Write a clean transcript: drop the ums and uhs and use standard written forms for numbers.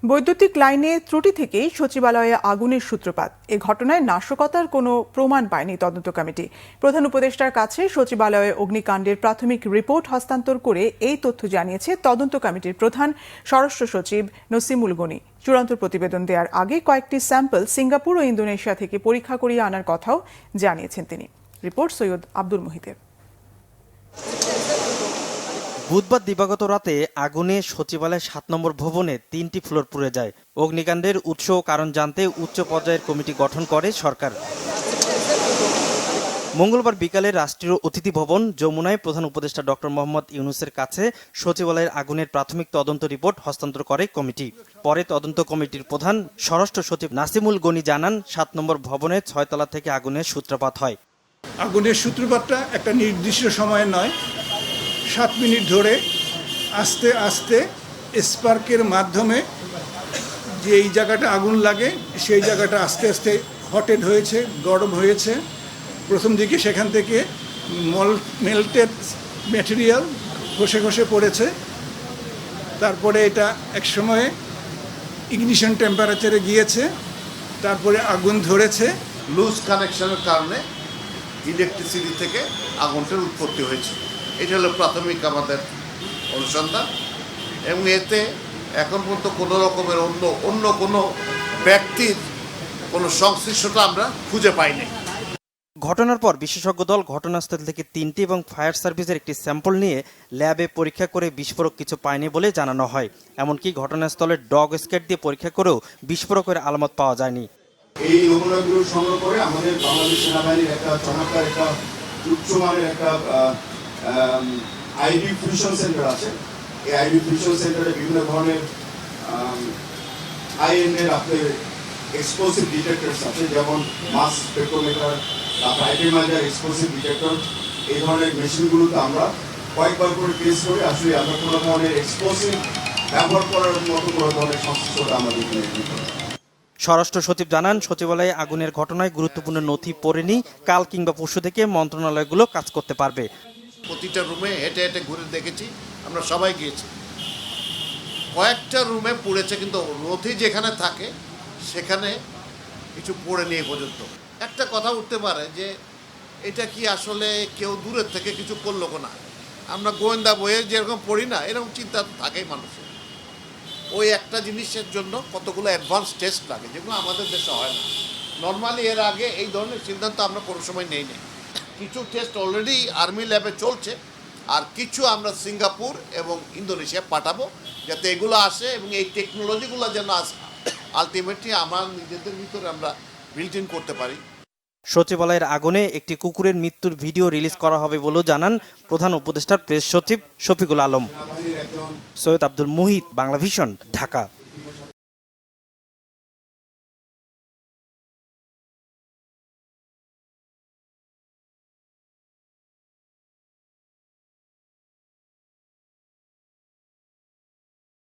বৈদ্যুতিক লাইনে ত্রুটি থেকেই সচিবালয়ে আগুনের সূত্রপাত। এ ঘটনায় নাশকতার কোনো প্রমাণ পায়নি তদন্ত কমিটি। প্রধান উপদেষ্টার কাছে সচিবালয়ে অগ্নিকাণ্ডের প্রাথমিক রিপোর্ট হস্তান্তর করে এই তথ্য জানিয়েছে তদন্ত কমিটির প্রধান স্বরাষ্ট্র সচিব নসিমুল গনি। চূড়ান্ত প্রতিবেদন দেওয়ার আগে কয়েকটি স্যাম্পল সিঙ্গাপুর ও ইন্দোনেশিয়া থেকে পরীক্ষা করিয়ে আনার কথাও জানিয়েছেন তিনি। রিপোর্ট সৈয়দ আব্দুল মুহিতের। বুধবার দিবাগত রাতে আগুনে সচিবালয়ের ৭ নম্বর ভবনে ৩টি ফ্লোর পুড়ে যায়। অগ্নিকাণ্ডের উৎস ও কারণ জানতে উচ্চ পর্যায়ের কমিটি গঠন করে সরকার। মঙ্গলবার বিকালে রাষ্ট্রীয় অতিথি ভবন যমুনায় প্রধান উপদেষ্টা ডক্টর মোহাম্মদ ইউনূসের কাছে সচিবালয়ের আগুনের প্রাথমিক তদন্ত রিপোর্ট হস্তান্তর করে কমিটি। পরে তদন্ত কমিটির প্রধান স্বরাষ্ট্র সচিব নাসিমুল গনি জানান, ৭ নম্বর ভবনের ৬ তলা থেকে আগুনের সূত্রপাত হয়। আগুনের সূত্রপাতটা একটা নির্দিষ্ট সময়ে নয়, 7 মিনিট ধরে আস্তে আস্তে স্পার্কের মাধ্যমে যে এই জায়গাটা আগুন লাগে সেই জায়গাটা আস্তে আস্তে হটেড হয়েছে, গরম হয়েছে। প্রথম দিকে সেখান থেকে মেল্টেড ম্যাটেরিয়াল ঘষে ঘষে পড়েছে। তারপরে এটা এক সময়ে ইগনিশন টেম্পারেচারে গিয়েছে, তারপরে আগুন ধরেছে। লুজ কানেকশনের কারণে ইলেকট্রিসিটি থেকে আগুনটার উৎপত্তি হয়েছে। এটা হলো প্রাথমিক আমাদের অনুসন্ধান, এবং এতে এখন পর্যন্ত কোনো রকমের অন্য কোনো ব্যক্তির কোনো সংশ্লিষ্টতা আমরা খুঁজে পাইনি। ঘটনার পর বিশেষজ্ঞ দল ঘটনাস্থল থেকে 3টি এবং ফায়ার সার্ভিসের একটি স্যাম্পল নিয়ে ল্যাবে পরীক্ষা করে বিস্ফোরক কিছু পায়নি বলে জানানো হয়। এমনকি ঘটনাস্থলে ডগ স্কেট দিয়ে পরীক্ষা করেও বিস্ফোরকের আলামত পাওয়া যায়নি। এই নমুনাগুলো সংগ্রহ করে আমাদের বাংলাদেশ সেনাবাহিনীর একটা চমৎকার একটা উচ্চমানের একটা আইডি ফিউশন সেন্টার আছে। এই আইডি ফিউশন সেন্টারে বিভিন্ন ধরনের আইএনএর আপনার এক্সপ্লোসিভ ডিটেক্টরস আছে, যেমন মাস স্পেক্ট্রোমিটার, তারপর আইপিমাইজার এক্সপ্লোসিভ ডিটেক্টর। এই ধরনের মেশিনগুলোতে আমরা কয়েকবার করে টেস্ট করে আসলে আমরা কোনো ধরনের এক্সপ্লোসিভ ব্যবহার করার মতো কোনো ধরনের সংশ্লিষ্টতা আমাদের এখানে নেই। স্বরাষ্ট্র সচিব জানান, সচিবালয়ে আগুনের ঘটনায় গুরুত্বপূর্ণ নথি পড়েনি। কাল কিংবা পরশু থেকে মন্ত্রণালয়গুলো কাজ করতে পারবে। প্রতিটা রুমে হেঁটে হেঁটে ঘুরে দেখেছি, আমরা সবাই গিয়েছি। কয়েকটা রুমে পুড়েছে, কিন্তু নথি যেখানে থাকে সেখানে কিছু পড়ে নিয়ে পর্যন্ত। একটা কথা উঠতে পারে যে এটা কি আসলে কেউ দূরের থেকে কিছু করলো না। আমরা গোয়েন্দা বইয়ে যেরকম পড়ি না, এরকম চিন্তা থাকেই মানুষের। ওই একটা জিনিসের জন্য কতগুলো অ্যাডভান্স টেস্ট লাগে, যেগুলো আমাদের দেশে হয় না। নর্মালি এর আগে এই ধরনের সিদ্ধান্ত আমরা কোনো সময় নেই। কিছু টেস্ট অলরেডি আর্মি ল্যাবে চলছে, আর কিছু আমরা সিঙ্গাপুর এবং ইন্দোনেশিয়া পাঠাবো, যাতে এগুলো আসে এবং এই টেকনোলজিগুলো যেন আলটিমেটলি আমার নিজেদের ভিতরে আমরা বিল্ট ইন করতে পারি। সচিবালয়ের আগুনে একটি কুকুরের মৃত্যুর ভিডিও রিলিজ করা হবে বলেও জানান প্রধান উপদেষ্টার প্রেস সচিব শফিকুল আলম। সৈয়দ আব্দুল মুহিত, বাংলা ভিশন, ঢাকা।